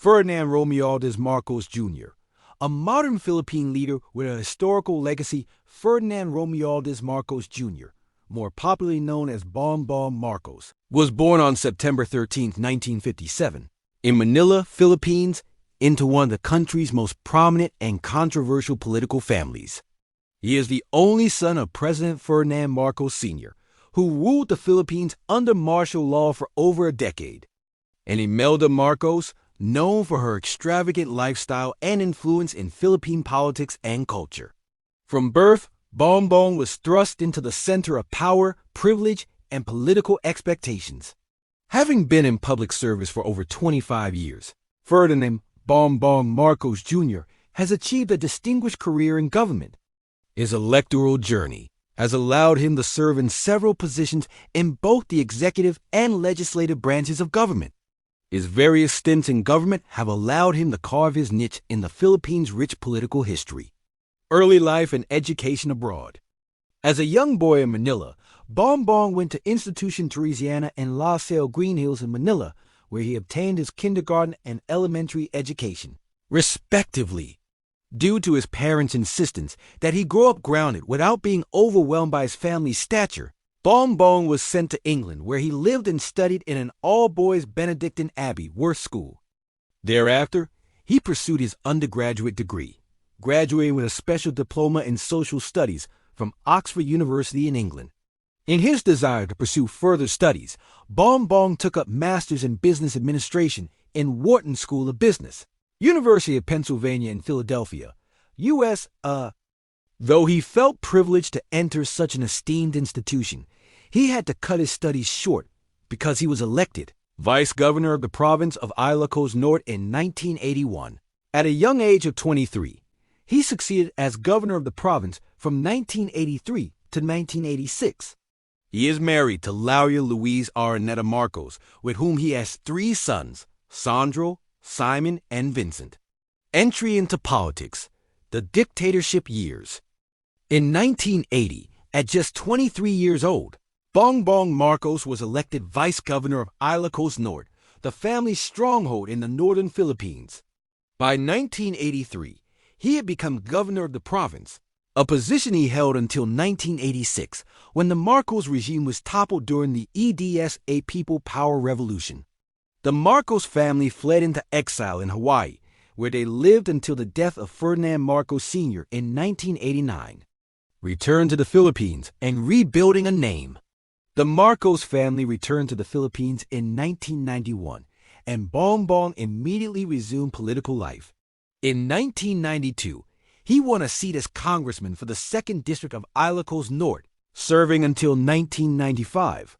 Ferdinand Romualdez Marcos Jr., a modern Philippine leader with a historical legacy. Ferdinand Romualdez Marcos Jr., more popularly known as Bongbong Marcos, was born on September 13, 1957, in Manila, Philippines, into one of the country's most prominent and controversial political families. He is the only son of President Ferdinand Marcos Sr., who ruled the Philippines under martial law for over a decade, and Imelda Marcos, known for her extravagant lifestyle and influence in Philippine politics and culture. From birth, Bongbong was thrust into the center of power, privilege, and political expectations. Having been in public service for over 25 years, Ferdinand Bongbong Marcos Jr. has achieved a distinguished career in government. His electoral journey has allowed him to serve in several positions in both the executive and legislative branches of government. His various stints in government have allowed him to carve his niche in the Philippines' rich political history. Early life and education abroad. As a young boy in Manila, Bongbong went to Institution Teresiana and La Salle Green Hills in Manila, where he obtained his kindergarten and elementary education, respectively. Due to his parents' insistence that he grow up grounded without being overwhelmed by his family's stature, Bongbong was sent to England, where he lived and studied in an all-boys Benedictine Abbey Worth School. Thereafter, he pursued his undergraduate degree, graduating with a special diploma in social studies from Oxford University in England. In his desire to pursue further studies, Bongbong took up Masters in Business Administration in Wharton School of Business, University of Pennsylvania in Philadelphia, U.S. Though he felt privileged to enter such an esteemed institution, he had to cut his studies short because he was elected vice governor of the province of Ilocos Norte in 1981. At a young age of 23, he succeeded as governor of the province from 1983 to 1986. He is married to Laura Louise Araneta Marcos, with whom he has 3 sons, Sandro, Simon, and Vincent. Entry into politics. The dictatorship years. In 1980, at just 23 years old, Bongbong Marcos was elected vice governor of Ilocos Norte, the family's stronghold in the northern Philippines. By 1983, he had become governor of the province, a position he held until 1986, when the Marcos regime was toppled during the EDSA People Power Revolution. The Marcos family fled into exile in Hawaii, where they lived until the death of Ferdinand Marcos Sr. in 1989. Returned to the Philippines and rebuilding a name. The Marcos family returned to the Philippines in 1991, and Bongbong immediately resumed political life. In 1992, he won a seat as congressman for the 2nd District of Ilocos Norte, serving until 1995.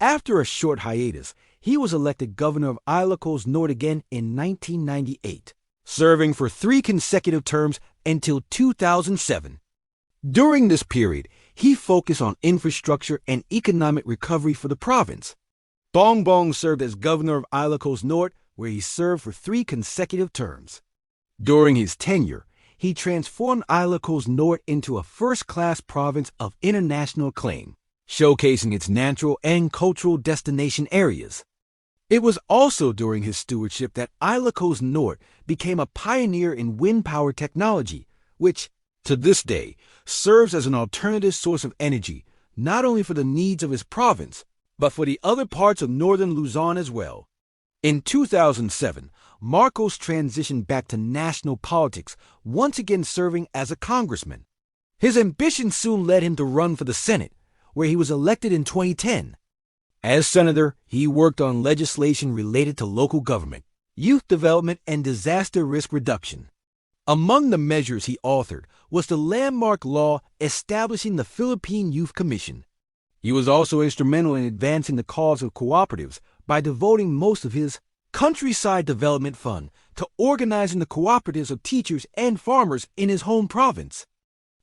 After a short hiatus, he was elected governor of Ilocos Norte again in 1998, serving for 3 consecutive terms until 2007. During this period, he focused on infrastructure and economic recovery for the province. Bongbong served as governor of Ilocos Norte, where he served for 3 consecutive terms. During his tenure, he transformed Ilocos Norte into a first-class province of international acclaim, showcasing its natural and cultural destination areas. It was also during his stewardship that Ilocos Norte became a pioneer in wind power technology, which, to this day, serves as an alternative source of energy, not only for the needs of his province, but for the other parts of northern Luzon as well. In 2007, Marcos transitioned back to national politics, once again serving as a congressman. His ambition soon led him to run for the Senate, where he was elected in 2010. As senator, he worked on legislation related to local government, youth development, and disaster risk reduction. Among the measures he authored was the landmark law establishing the Philippine Youth Commission. He was also instrumental in advancing the cause of cooperatives by devoting most of his Countryside Development Fund to organizing the cooperatives of teachers and farmers in his home province.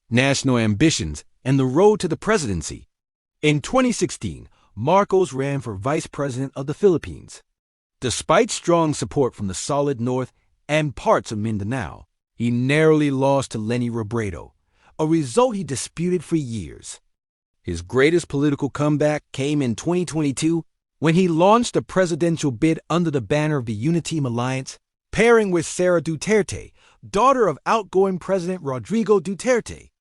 National ambitions and the road to the presidency. In 2016, Marcos ran for vice president of the Philippines. Despite strong support from the Solid North and parts of Mindanao, he narrowly lost to Leni Robredo, a result he disputed for years. His greatest political comeback came in 2022 when he launched a presidential bid under the banner of the Unity Alliance, pairing with Sara Duterte, daughter of outgoing President Rodrigo Duterte,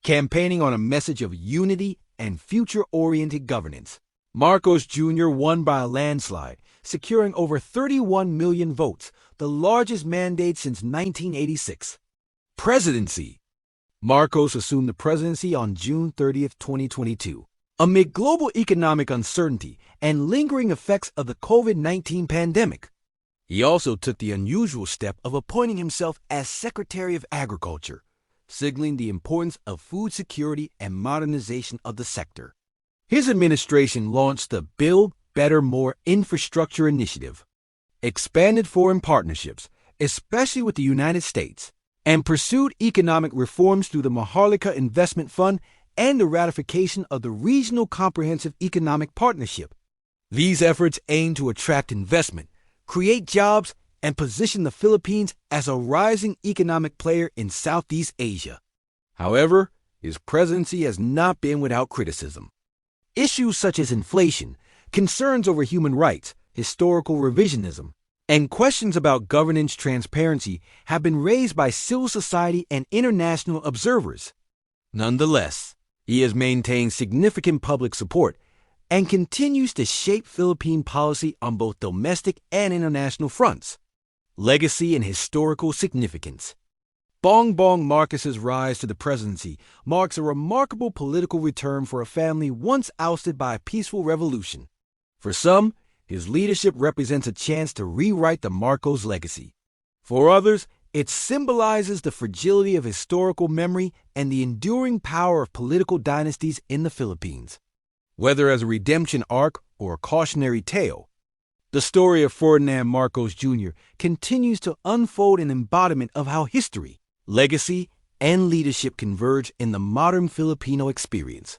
campaigning on a message of unity and future-oriented governance. Marcos Jr. won by a landslide, securing over 31 million votes, the largest mandate since 1986. Presidency. Marcos assumed the presidency on June 30, 2022. Amid global economic uncertainty and lingering effects of the COVID-19 pandemic, he also took the unusual step of appointing himself as Secretary of Agriculture, signaling the importance of food security and modernization of the sector. His administration launched the Build Better More infrastructure initiative, expanded foreign partnerships, especially with the United States, and pursued economic reforms through the Maharlika Investment Fund and the ratification of the Regional Comprehensive Economic Partnership. These efforts aim to attract investment, create jobs, and position the Philippines as a rising economic player in Southeast Asia. However, his presidency has not been without criticism. Issues such as inflation, concerns over human rights, historical revisionism, and questions about governance transparency have been raised by civil society and international observers. Nonetheless, he has maintained significant public support and continues to shape Philippine policy on both domestic and international fronts. Legacy and historical significance. Bongbong Marcos's rise to the presidency marks a remarkable political return for a family once ousted by a peaceful revolution. For some, his leadership represents a chance to rewrite the Marcos legacy. For others, it symbolizes the fragility of historical memory and the enduring power of political dynasties in the Philippines. Whether as a redemption arc or a cautionary tale, the story of Ferdinand Marcos Jr. continues to unfold an embodiment of how history, legacy, and leadership converge in the modern Filipino experience.